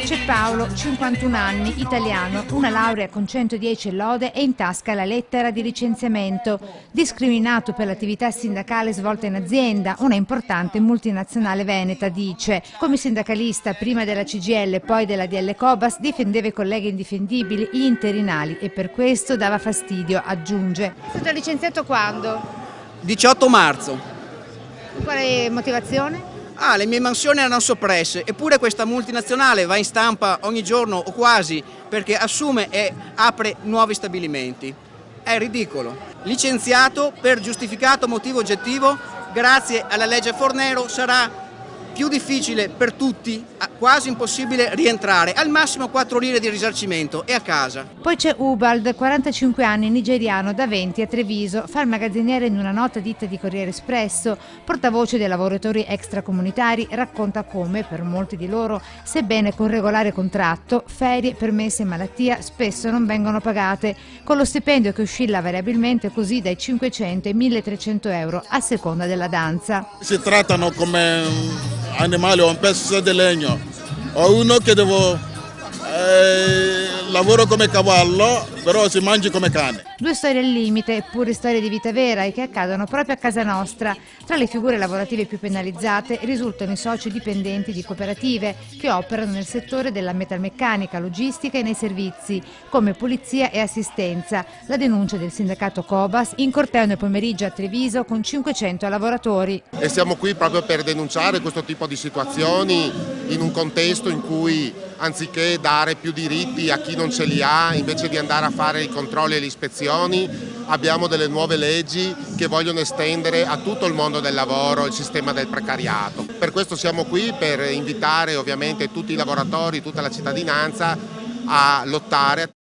C'è Paolo, 51 anni, italiano, una laurea con 110 lode e in tasca la lettera di licenziamento. Discriminato per l'attività sindacale svolta in azienda, una importante multinazionale veneta, dice. Come sindacalista, prima della CGIL e poi della DL Cobas, difendeva i colleghi indifendibili, gli interinali, e per questo dava fastidio, aggiunge. È stato licenziato quando? 18 marzo. Quale motivazione? Le mie mansioni erano soppresse, eppure questa multinazionale va in stampa ogni giorno o quasi perché assume e apre nuovi stabilimenti. È ridicolo. Licenziato per giustificato motivo oggettivo, grazie alla legge Fornero sarà più difficile per tutti, quasi impossibile rientrare, al massimo 4 lire di risarcimento e a casa. Poi c'è Ubald, 45 anni, nigeriano, da 20 a Treviso, fa il magazziniere in una nota ditta di Corriere Espresso, portavoce dei lavoratori extracomunitari, racconta come, per molti di loro, sebbene con regolare contratto, ferie, permesse e malattia spesso non vengono pagate, con lo stipendio che oscilla variabilmente così dai 500 ai 1300 euro a seconda della danza. Si trattano come animali o un pezzo di legno, o uno che lavora come cavallo, però si mangia come cane. 2 storie al limite, eppure storie di vita vera e che accadono proprio a casa nostra. Tra le figure lavorative più penalizzate risultano i soci dipendenti di cooperative che operano nel settore della metalmeccanica, logistica e nei servizi, come pulizia e assistenza. La denuncia del sindacato Cobas in corteo nel pomeriggio a Treviso con 500 lavoratori. E siamo qui proprio per denunciare questo tipo di situazioni in un contesto in cui, anziché dare più diritti a chi non ce li ha, invece di andare a fare i controlli e le ispezioni, abbiamo delle nuove leggi che vogliono estendere a tutto il mondo del lavoro il sistema del precariato. Per questo siamo qui, per invitare ovviamente tutti i lavoratori, tutta la cittadinanza a lottare.